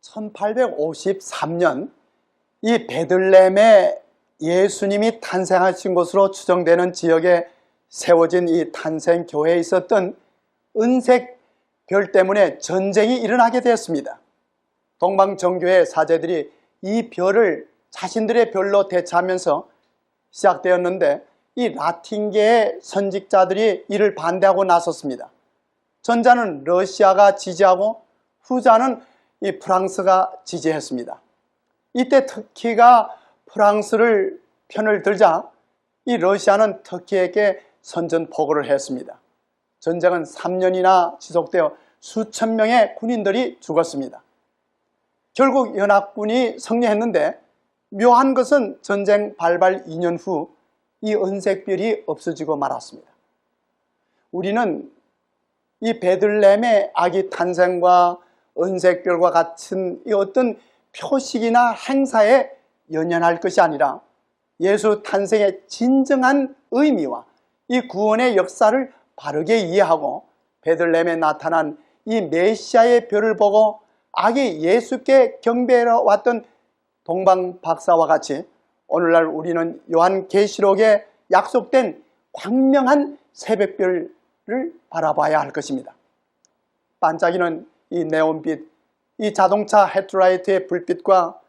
1853년 이 베들레헴에 예수님이 탄생하신 곳으로 추정되는 지역에 세워진 이 탄생교회에 있었던 은색 별 때문에 전쟁이 일어나게 되었습니다. 동방정교회 사제들이 이 별을 자신들의 별로 대처하면서 시작되었는데, 이 라틴계의 선직자들이 이를 반대하고 나섰습니다. 전자는 러시아가 지지하고 후자는 이 프랑스가 지지했습니다. 이때 터키가 프랑스를 편을 들자 이 러시아는 터키에게 선전포고를 했습니다. 전쟁은 3년이나 지속되어 수천 명의 군인들이 죽었습니다. 결국 연합군이 승리했는데, 묘한 것은 전쟁 발발 2년 후 이 은색별이 없어지고 말았습니다. 우리는 이 베들레헴의 아기 탄생과 은색별과 같은 이 어떤 표식이나 행사에 연연할 것이 아니라 예수 탄생의 진정한 의미와 이 구원의 역사를 바르게 이해하고 베들레헴에 나타난 이 메시아의 별을 보고 아기 예수께 경배하러 왔던 동방 박사와 같이 오늘날 우리는 요한계시록에 약속된 광명한 새벽별을 바라봐야 할 것입니다. 반짝이는 이 네온빛, 이 자동차 헤드라이트의 불빛과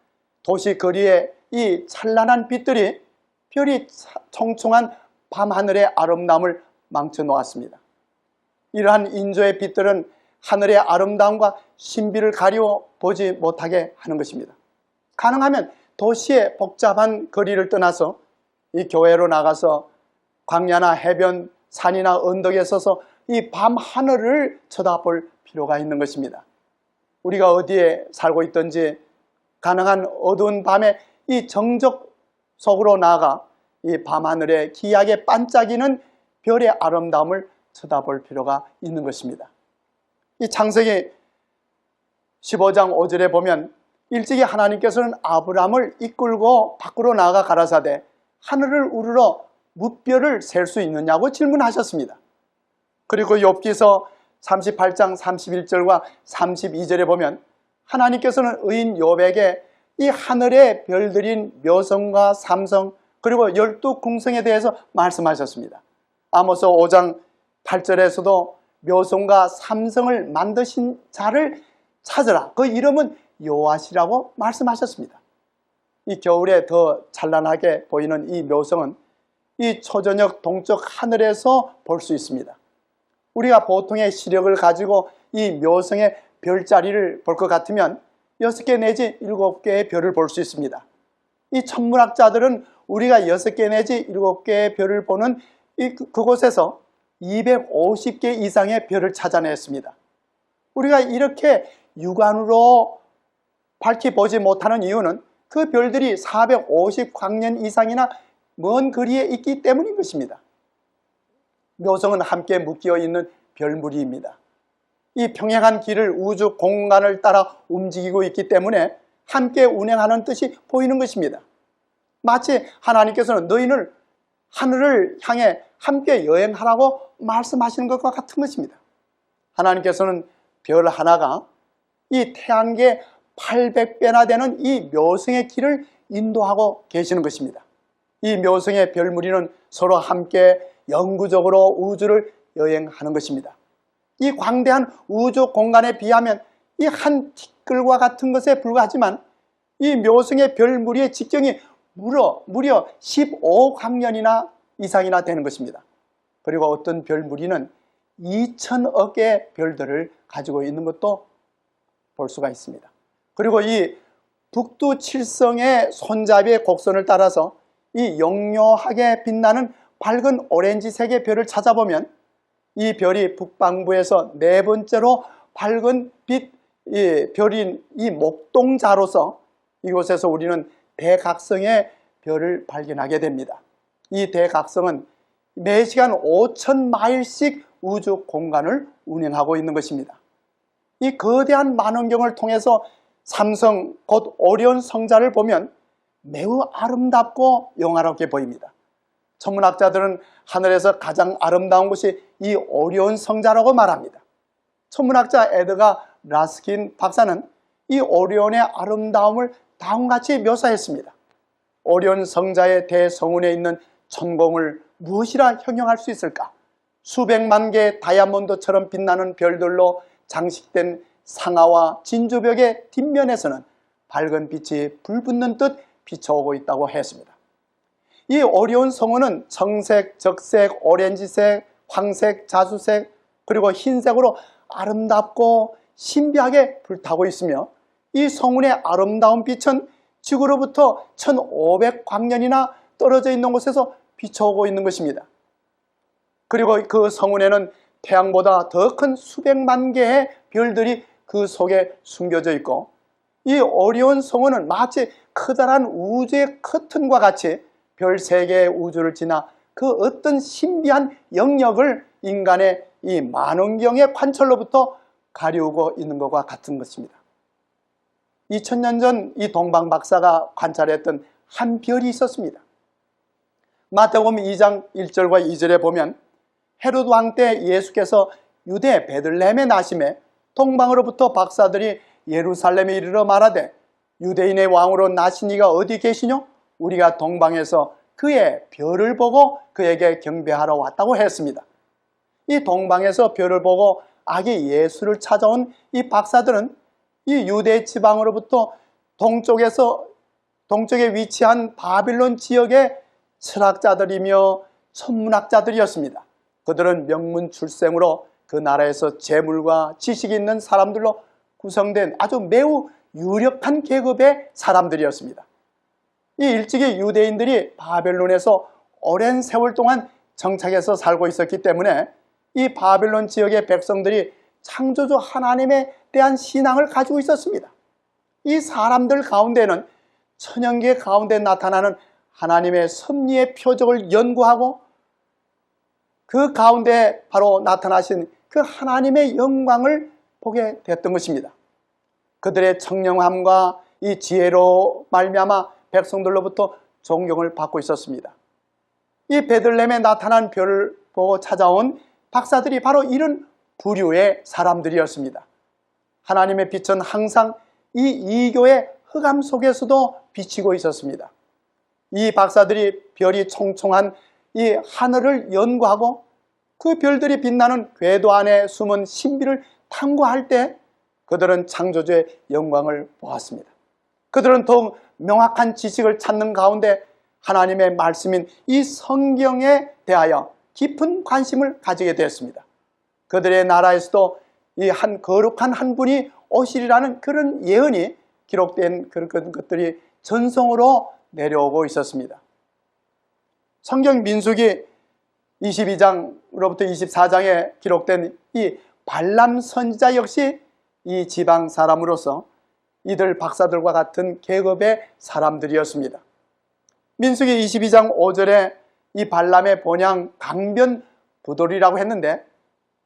도시 거리의 이 찬란한 빛들이 별이 총총한 밤하늘의 아름다움을 망쳐놓았습니다. 이러한 인조의 빛들은 하늘의 아름다움과 신비를 가리워 보지 못하게 하는 것입니다. 가능하면 도시의 복잡한 거리를 떠나서 이 교회로 나가서 광야나 해변, 산이나 언덕에 서서 이 밤하늘을 쳐다볼 필요가 있는 것입니다. 우리가 어디에 살고 있든지 가능한 어두운 밤에 이 정적 속으로 나가 이 밤하늘에 기이하게 반짝이는 별의 아름다움을 쳐다볼 필요가 있는 것입니다. 이 창세기 15장 5절에 보면 일찍이 하나님께서는 아브람을 이끌고 밖으로 나가 가라사대 하늘을 우러러 무별을 셀 수 있느냐고 질문하셨습니다. 그리고 욥기서 38장 31절과 32절에 보면 하나님께서는 의인 욥에게 이 하늘의 별들인 묘성과 삼성 그리고 12궁성에 대해서 말씀하셨습니다. 아모스 5장 8절에서도 묘성과 삼성을 만드신 자를 찾으라, 그 이름은 여호와시라고 말씀하셨습니다. 이 겨울에 더 찬란하게 보이는 이 묘성은 이 초저녁 동쪽 하늘에서 볼 수 있습니다. 우리가 보통의 시력을 가지고 이 묘성의 별자리를 볼 것 같으면 6개 내지 7개의 별을 볼 수 있습니다. 이 천문학자들은 우리가 6개 내지 7개의 별을 보는 그곳에서 250개 이상의 별을 찾아냈습니다. 우리가 이렇게 육안으로 밝히 보지 못하는 이유는 그 별들이 450광년 이상이나 먼 거리에 있기 때문인 것입니다. 묘성은 함께 묶여 있는 별무리입니다. 이 평행한 길을 우주 공간을 따라 움직이고 있기 때문에 함께 운행하는 뜻이 보이는 것입니다. 마치 하나님께서는 너희는 하늘을 향해 함께 여행하라고 말씀하시는 것과 같은 것입니다. 하나님께서는 별 하나가 이 태양계 800배나 되는 이 묘성의 길을 인도하고 계시는 것입니다. 이 묘성의 별무리는 서로 함께 영구적으로 우주를 여행하는 것입니다. 이 광대한 우주 공간에 비하면 이 한 티끌과 같은 것에 불과하지만 이 묘성의 별무리의 직경이 무려 15광년이나 이상이나 되는 것입니다. 그리고 어떤 별무리는 2천억 개의 별들을 가지고 있는 것도 볼 수가 있습니다. 그리고 이 북두칠성의 손잡이의 곡선을 따라서 이 용묘하게 빛나는 밝은 오렌지색의 별을 찾아보면 이 별이 북방부에서 네 번째로 밝은 별인 이 목동자로서 이곳에서 우리는 대각성의 별을 발견하게 됩니다. 이 대각성은 매시간 5,000마일씩 우주 공간을 운행하고 있는 것입니다. 이 거대한 만원경을 통해서 삼성 곧 오리온 성자를 보면 매우 아름답고 영화롭게 보입니다. 천문학자들은 하늘에서 가장 아름다운 곳이 이 오리온 성자라고 말합니다. 천문학자 에드가 라스킨 박사는 이 오리온의 아름다움을 다음과 같이 묘사했습니다. 오리온 성자의 대성운에 있는 천공을 무엇이라 형용할 수 있을까? 수백만 개의 다이아몬드처럼 빛나는 별들로 장식된 상하와 진주벽의 뒷면에서는 밝은 빛이 불붙는 듯 비춰오고 있다고 했습니다. 이 오리온 성운은 청색, 적색, 오렌지색, 황색, 자수색, 그리고 흰색으로 아름답고 신비하게 불타고 있으며, 이 성운의 아름다운 빛은 지구로부터 1500광년이나 떨어져 있는 곳에서 비춰오고 있는 것입니다. 그리고 그 성운에는 태양보다 더 큰 수백만 개의 별들이 그 속에 숨겨져 있고, 이 오리온 성운은 마치 커다란 우주의 커튼과 같이 별 3개의 우주를 지나 그 어떤 신비한 영역을 인간의 이 만원경의 관찰로부터 가리우고 있는 것과 같은 것입니다. 2000년 전 이 동방 박사가 관찰했던 한 별이 있었습니다. 마태복음 2장 1절과 2절에 보면, 헤롯 왕 때 예수께서 유대 베들레헴에 나심에 동방으로부터 박사들이 예루살렘에 이르러 말하되, 유대인의 왕으로 나신 이가 어디 계시뇨? 우리가 동방에서 그의 별을 보고 그에게 경배하러 왔다고 했습니다. 이 동방에서 별을 보고 아기 예수를 찾아온 이 박사들은 이 유대 지방으로부터 동쪽에 위치한 바빌론 지역의 철학자들이며 천문학자들이었습니다. 그들은 명문 출생으로 그 나라에서 재물과 지식이 있는 사람들로 구성된 아주 매우 유력한 계급의 사람들이었습니다. 이 일찍이 유대인들이 바벨론에서 오랜 세월 동안 정착해서 살고 있었기 때문에 이 바벨론 지역의 백성들이 창조주 하나님에 대한 신앙을 가지고 있었습니다. 이 사람들 가운데는 천연계 가운데 나타나는 하나님의 섭리의 표적을 연구하고 그 가운데 바로 나타나신 그 하나님의 영광을 보게 됐던 것입니다. 그들의 청렴함과 이 지혜로 말미암아 백성들로부터 존경을 받고 있었습니다. 이 베들레헴에 나타난 별을 보고 찾아온 박사들이 바로 이런 부류의 사람들이었습니다. 하나님의 빛은 항상 이 이교의 흑암 속에서도 비치고 있었습니다. 이 박사들이 별이 총총한 이 하늘을 연구하고 그 별들이 빛나는 궤도 안에 숨은 신비를 탐구할 때 그들은 창조주의 영광을 보았습니다. 그들은 더욱 명확한 지식을 찾는 가운데 하나님의 말씀인 이 성경에 대하여 깊은 관심을 가지게 되었습니다. 그들의 나라에서도 이 한 거룩한 한 분이 오시리라는 그런 예언이 기록된 그런 것들이 전성으로 내려오고 있었습니다. 성경 민수기 22장으로부터 24장에 기록된 이 발람 선지자 역시 이 지방 사람으로서 이들 박사들과 같은 계급의 사람들이었습니다. 민수기 22장 5절에 이 발람의 본향 강변 부돌이라고 했는데,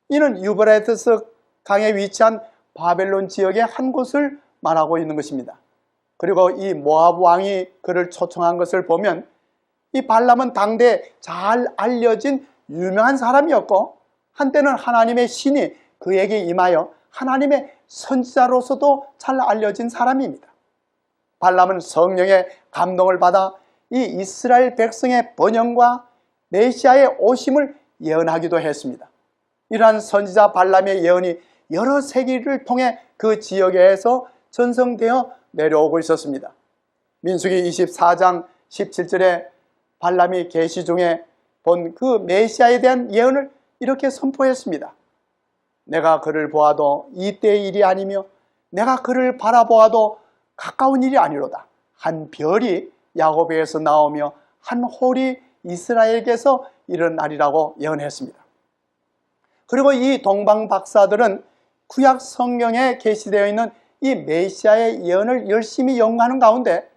이는 유브라테스 강에 위치한 바벨론 지역의 한 곳을 말하고 있는 것입니다. 그리고 이 모압 왕이 그를 초청한 것을 보면 이 발람은 당대 잘 알려진 유명한 사람이었고, 한때는 하나님의 신이 그에게 임하여 하나님의 선지자로서도 잘 알려진 사람입니다. 발람은 성령의 감동을 받아 이 이스라엘 백성의 번영과 메시아의 오심을 예언하기도 했습니다. 이러한 선지자 발람의 예언이 여러 세기를 통해 그 지역에서 전성되어 내려오고 있었습니다. 민수기 24장 17절에 발람이 계시 중에 본 그 메시아에 대한 예언을 이렇게 선포했습니다. 내가 그를 보아도 이때의 일이 아니며 내가 그를 바라보아도 가까운 일이 아니로다. 한 별이 야곱에게서 나오며 한 홀이 이스라엘에게서 일어나리라고 예언했습니다. 그리고 이 동방 박사들은 구약 성경에 게시되어 있는 이 메시아의 예언을 열심히 연구하는 가운데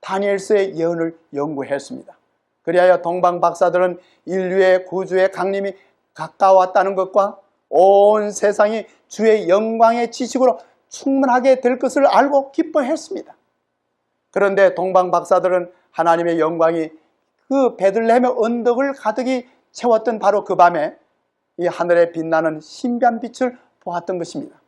다니엘서의 예언을 연구했습니다. 그리하여 동방 박사들은 인류의 구주의 강림이 가까웠다는 것과 온 세상이 주의 영광의 지식으로 충만하게 될 것을 알고 기뻐했습니다. 그런데 동방 박사들은 하나님의 영광이 그 베들레헴의 언덕을 가득히 채웠던 바로 그 밤에 이 하늘에 빛나는 신비한 빛을 보았던 것입니다.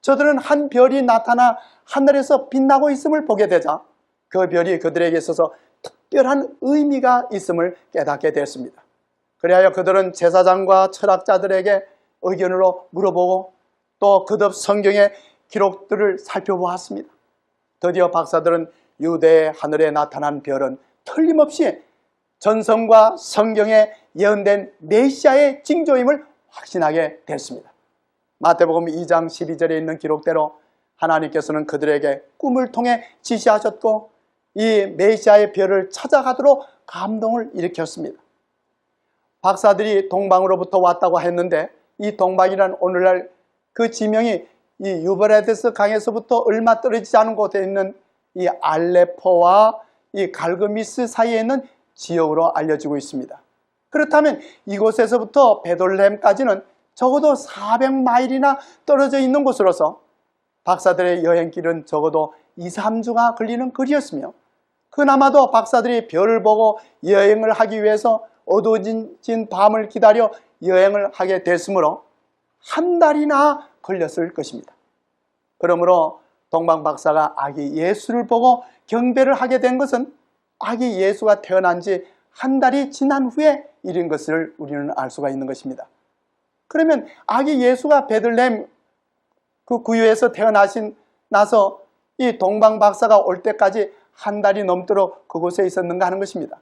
저들은 한 별이 나타나 하늘에서 빛나고 있음을 보게 되자 그 별이 그들에게 있어서 특별한 의미가 있음을 깨닫게 되었습니다. 그리하여 그들은 제사장과 철학자들에게 의견으로 물어보고 또 거듭 성경의 기록들을 살펴보았습니다. 드디어 박사들은 유대의 하늘에 나타난 별은 틀림없이 전성과 성경에 예언된 메시아의 징조임을 확신하게 됐습니다. 마태복음 2장 12절에 있는 기록대로 하나님께서는 그들에게 꿈을 통해 지시하셨고 이 메시아의 별을 찾아가도록 감동을 일으켰습니다. 박사들이 동방으로부터 왔다고 했는데 이 동방이란 오늘날 그 지명이 이 유브라데스 강에서부터 얼마 떨어지지 않은 곳에 있는 이 알레포와 이 갈그미스 사이에 있는 지역으로 알려지고 있습니다. 그렇다면 이곳에서부터 베들레헴까지는 적어도 400마일이나 떨어져 있는 곳으로서 박사들의 여행길은 적어도 2, 3주가 걸리는 거리였으며 그나마도 박사들이 별을 보고 여행을 하기 위해서 어두워진 밤을 기다려 여행을 하게 됐으므로 한 달이나 걸렸을 것입니다. 그러므로 동방 박사가 아기 예수를 보고 경배를 하게 된 것은 아기 예수가 태어난 지 한 달이 지난 후에 일인 것을 우리는 알 수가 있는 것입니다. 그러면 아기 예수가 베들레헴 그 구유에서 나서 이 동방 박사가 올 때까지 한 달이 넘도록 그곳에 있었는가 하는 것입니다.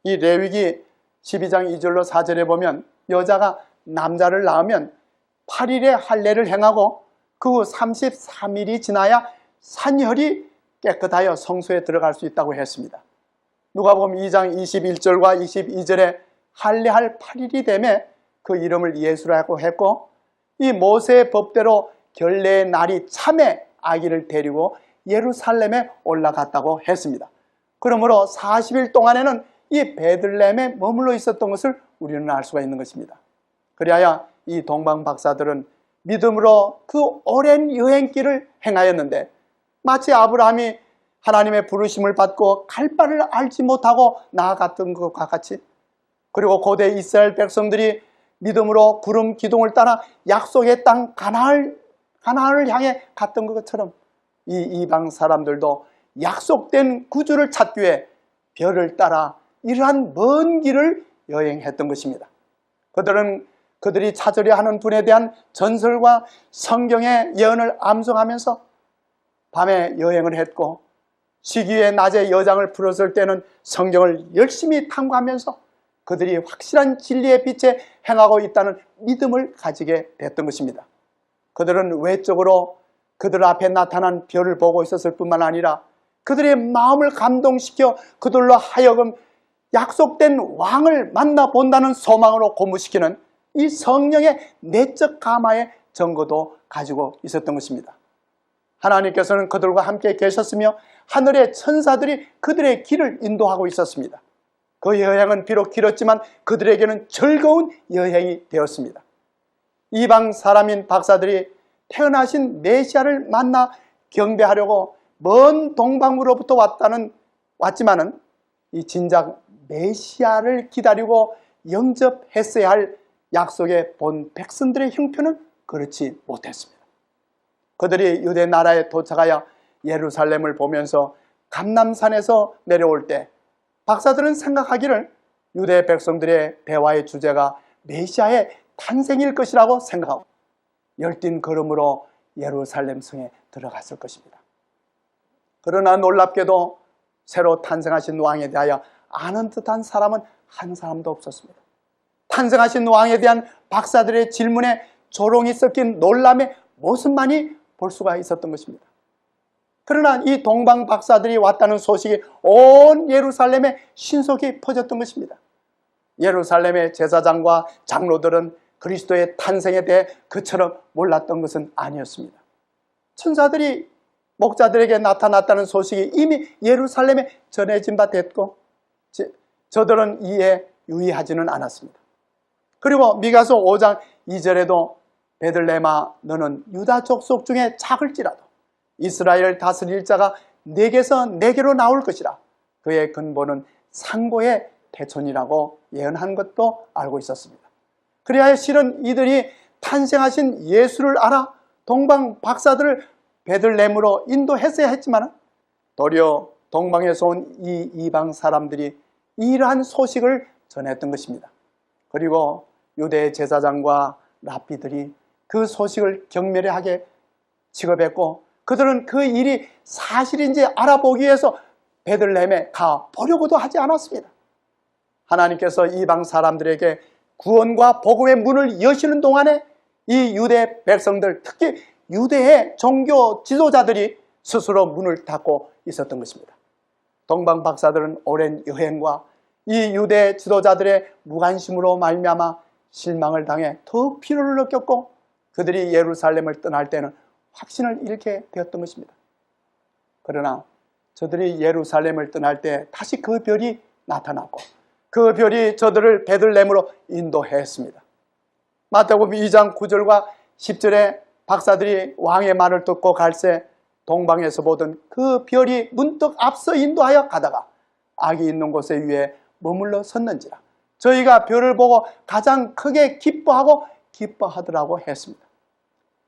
이 레위기 12장 2절로 4절에 보면 여자가 남자를 낳으면 8일의 할례를 행하고 그 후 33일이 지나야 산혈이 깨끗하여 성소에 들어갈 수 있다고 했습니다. 누가복음 2장 21절과 22절에 할례할 8일이 되매 그 이름을 예수라고 했고 이 모세의 법대로 결례의 날이 참에 아기를 데리고 예루살렘에 올라갔다고 했습니다. 그러므로 40일 동안에는 이 베들레헴에 머물러 있었던 것을 우리는 알 수가 있는 것입니다. 그리하여 이 동방 박사들은 믿음으로 그 오랜 여행길을 행하였는데 마치 아브라함이 하나님의 부르심을 받고 갈 바를 알지 못하고 나아갔던 것과 같이 그리고 고대 이스라엘 백성들이 믿음으로 구름 기둥을 따라 약속의 땅 가나안을 향해 갔던 것처럼 이 이방 사람들도 약속된 구주를 찾기 위해 별을 따라 이러한 먼 길을 여행했던 것입니다. 그들이 찾으려 하는 분에 대한 전설과 성경의 예언을 암송하면서 밤에 여행을 했고 시기에 낮에 여장을 풀었을 때는 성경을 열심히 탐구하면서 그들이 확실한 진리의 빛에 행하고 있다는 믿음을 가지게 됐던 것입니다. 그들은 외적으로 그들 앞에 나타난 별을 보고 있었을 뿐만 아니라 그들의 마음을 감동시켜 그들로 하여금 약속된 왕을 만나본다는 소망으로 고무시키는 이 성령의 내적 감화의 증거도 가지고 있었던 것입니다. 하나님께서는 그들과 함께 계셨으며 하늘의 천사들이 그들의 길을 인도하고 있었습니다. 그 여행은 비록 길었지만 그들에게는 즐거운 여행이 되었습니다. 이방 사람인 박사들이 태어나신 메시아를 만나 경배하려고 먼 동방으로부터 왔지만은 이 진작 메시아를 기다리고 영접했어야 할 약속의 본 백성들의 형편은 그렇지 못했습니다. 그들이 유대 나라에 도착하여 예루살렘을 보면서 감람산에서 내려올 때 박사들은 생각하기를 유대 백성들의 대화의 주제가 메시아의 탄생일 것이라고 생각하고 열띤 걸음으로 예루살렘 성에 들어갔을 것입니다. 그러나 놀랍게도 새로 탄생하신 왕에 대하여 아는 듯한 사람은 한 사람도 없었습니다. 탄생하신 왕에 대한 박사들의 질문에 조롱이 섞인 놀람의 모습만이 볼 수가 있었던 것입니다. 그러나 이 동방 박사들이 왔다는 소식이 온 예루살렘에 신속히 퍼졌던 것입니다. 예루살렘의 제사장과 장로들은 그리스도의 탄생에 대해 그처럼 몰랐던 것은 아니었습니다. 천사들이 목자들에게 나타났다는 소식이 이미 예루살렘에 전해진 바 됐고 저들은 이에 유의하지는 않았습니다. 그리고 미가서 5장 2절에도 베들레헴아 너는 유다 족속 중에 작을지라도 이스라엘 다스릴 자가 내게서 내게로 나올 것이라 그의 근본은 상고의 태촌이라고 예언한 것도 알고 있었습니다. 그리하여 실은 이들이 탄생하신 예수를 알아 동방 박사들을 베들레헴으로 인도했어야 했지만 도리어 동방에서 온 이 이방 사람들이 이러한 소식을 전했던 것입니다. 그리고 유대 제사장과 랍비들이 그 소식을 경멸하게 취급했고 그들은 그 일이 사실인지 알아보기 위해서 베들레헴에 가 보려고도 하지 않았습니다. 하나님께서 이방 사람들에게 구원과 복음의 문을 여시는 동안에 이 유대 백성들, 특히 유대의 종교 지도자들이 스스로 문을 닫고 있었던 것입니다. 동방 박사들은 오랜 여행과 이 유대 지도자들의 무관심으로 말미암아 실망을 당해 더욱 피로를 느꼈고 그들이 예루살렘을 떠날 때는 확신을 잃게 되었던 것입니다. 그러나 저들이 예루살렘을 떠날 때 다시 그 별이 나타났고 그 별이 저들을 베들레헴으로 인도했습니다. 마태복음 2장 9절과 10절에 박사들이 왕의 말을 듣고 갈새 동방에서 보던 그 별이 문득 앞서 인도하여 가다가 악이 있는 곳에 위에 머물러 섰는지라 저희가 별을 보고 가장 크게 기뻐하더라고 했습니다.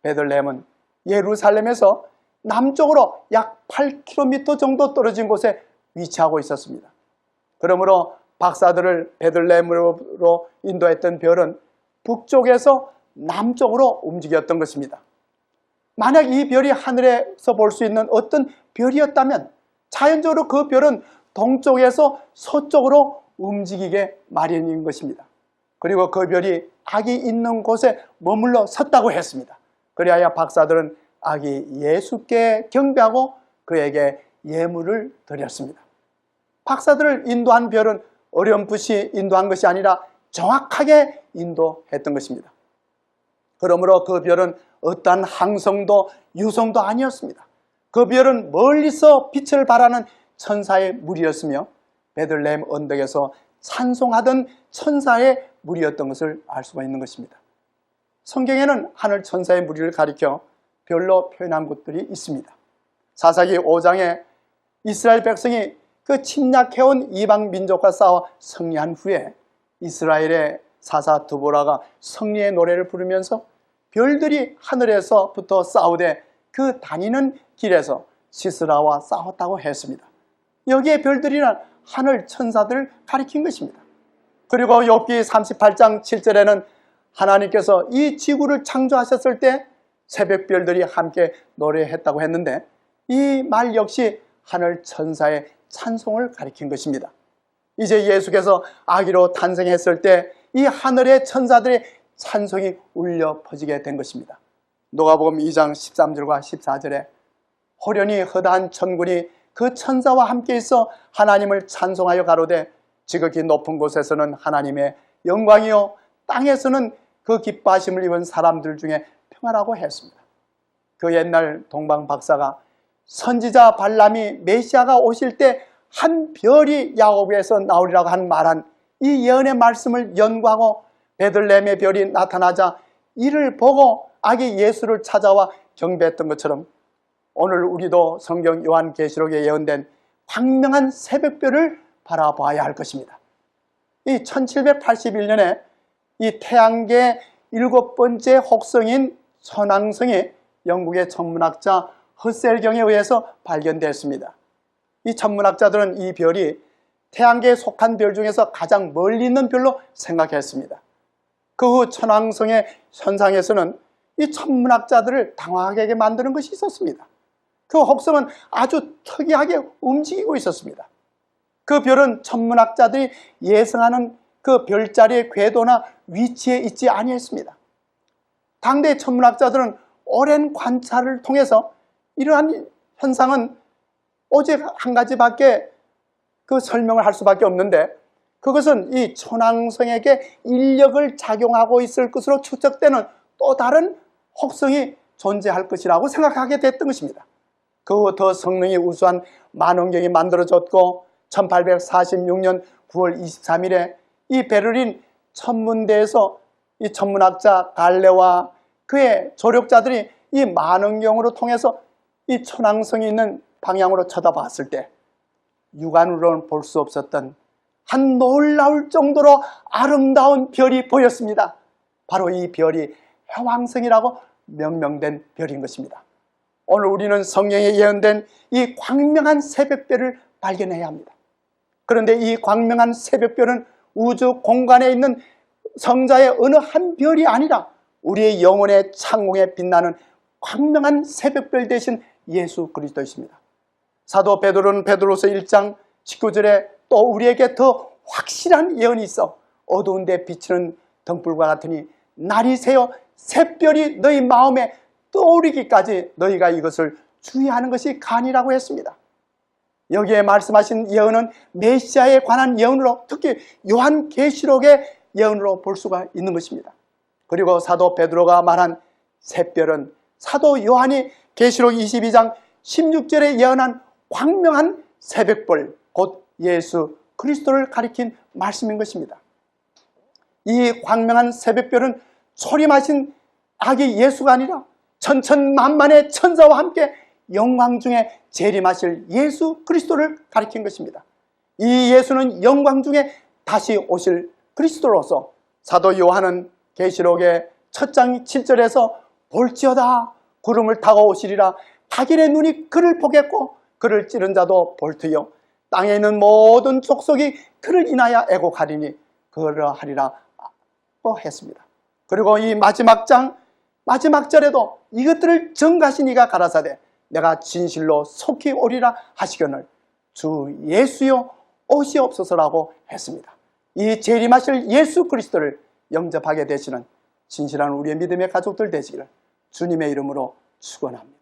베들레헴은 예루살렘에서 남쪽으로 약 8km 정도 떨어진 곳에 위치하고 있었습니다. 그러므로 박사들을 베들레헴으로 인도했던 별은 북쪽에서 남쪽으로 움직였던 것입니다. 만약 이 별이 하늘에서 볼 수 있는 어떤 별이었다면 자연적으로 그 별은 동쪽에서 서쪽으로 움직이게 마련인 것입니다. 그리고 그 별이 악이 있는 곳에 머물러 섰다고 했습니다. 그리하여 박사들은 아기 예수께 경배하고 그에게 예물을 드렸습니다. 박사들을 인도한 별은 어렴풋이 인도한 것이 아니라 정확하게 인도했던 것입니다. 그러므로 그 별은 어떠한 항성도 유성도 아니었습니다. 그 별은 멀리서 빛을 발하는 천사의 무리였으며 베들레헴 언덕에서 찬송하던 천사의 무리였던 것을 알 수가 있는 것입니다. 성경에는 하늘 천사의 무리를 가리켜 별로 표현한 곳들이 있습니다. 사사기 5장에 이스라엘 백성이 그 침략해온 이방 민족과 싸워 승리한 후에 이스라엘의 사사 드보라가 승리의 노래를 부르면서 별들이 하늘에서부터 싸우되 그 다니는 길에서 시스라와 싸웠다고 했습니다. 여기에 별들이란 하늘 천사들을 가리킨 것입니다. 그리고 욥기 38장 7절에는 하나님께서 이 지구를 창조하셨을 때 새벽별들이 함께 노래했다고 했는데 이 말 역시 하늘 천사의 찬송을 가리킨 것입니다. 이제 예수께서 아기로 탄생했을 때 이 하늘의 천사들의 찬송이 울려 퍼지게 된 것입니다. 누가복음 2장 13절과 14절에 호련히 허다한 천군이 그 천사와 함께 있어 하나님을 찬송하여 가로되 지극히 높은 곳에서는 하나님의 영광이요 땅에서는 그 기뻐하심을 입은 사람들 중에 평화라고 했습니다. 그 옛날 동방 박사가 선지자 발람이 메시아가 오실 때 한 별이 야곱에서 나오리라고 한 말한 이 예언의 말씀을 연구하고 베들레헴의 별이 나타나자 이를 보고 아기 예수를 찾아와 경배했던 것처럼 오늘 우리도 성경 요한계시록에 예언된 광명한 새벽별을 바라봐야 할 것입니다. 이 1781년에 이 태양계의 7번째 혹성인 천왕성이 영국의 천문학자 허셀경에 의해서 발견되었습니다. 이 천문학자들은 이 별이 태양계에 속한 별 중에서 가장 멀리 있는 별로 생각했습니다. 그 후 천왕성의 현상에서는 이 천문학자들을 당황하게 만드는 것이 있었습니다. 그 혹성은 아주 특이하게 움직이고 있었습니다. 그 별은 천문학자들이 예상하는 그 별자리의 궤도나 위치에 있지 아니했습니다. 당대 천문학자들은 오랜 관찰을 통해서 이러한 현상은 오직 한 가지밖에 그 설명을 할 수밖에 없는데 그것은 이 천왕성에게 인력을 작용하고 있을 것으로 추측되는 또 다른 혹성이 존재할 것이라고 생각하게 됐던 것입니다. 그 후 더 성능이 우수한 만원경이 만들어졌고 1846년 9월 23일에 이 베를린 천문대에서 이 천문학자 갈레와 그의 조력자들이 이 만원경으로 통해서 이 천왕성이 있는 방향으로 쳐다봤을 때 육안으로는 볼 수 없었던 한 놀라울 정도로 아름다운 별이 보였습니다. 바로 이 별이 해왕성이라고 명명된 별인 것입니다. 오늘 우리는 성경에 예언된 이 광명한 새벽별을 발견해야 합니다. 그런데 이 광명한 새벽별은 우주 공간에 있는 성자의 어느 한 별이 아니라 우리의 영혼의 창공에 빛나는 광명한 새벽별 대신 예수 그리스도이십니다. 사도 베드로는 베드로서 1장 19절에 또 우리에게 더 확실한 예언이 있어 어두운 데 비치는 등불과 같으니 날이 새어 새별이 너희 마음에 떠오르기까지 너희가 이것을 주의하는 것이 간이라고 했습니다. 여기에 말씀하신 예언은 메시아에 관한 예언으로, 특히 요한계시록의 예언으로 볼 수가 있는 것입니다. 그리고 사도 베드로가 말한 새별은 사도 요한이 계시록 22장 16절에 예언한 광명한 새벽별, 곧 예수 그리스도를 가리킨 말씀인 것입니다. 이 광명한 새벽별은 초림하신 아기 예수가 아니라 천천만만의 천사와 함께 영광 중에 재림하실 예수 그리스도를 가리킨 것입니다. 이 예수는 영광 중에 다시 오실 그리스도로서 사도 요한은 계시록의 첫 장 7절에서 볼지어다 구름을 타고 오시리라 자기네 눈이 그를 보겠고 그를 찌른 자도 볼트요 땅에 있는 모든 족속이 그를 인하여 애곡하리니 그러하리라 했습니다. 그리고 이 마지막 장 마지막 절에도 이것들을 정하신 이가 가라사대 내가 진실로 속히 오리라 하시거늘 주 예수여 오시옵소서라고 했습니다. 이 재림하실 예수 그리스도를 영접하게 되시는 진실한 우리의 믿음의 가족들 되시기를 주님의 이름으로 축원합니다.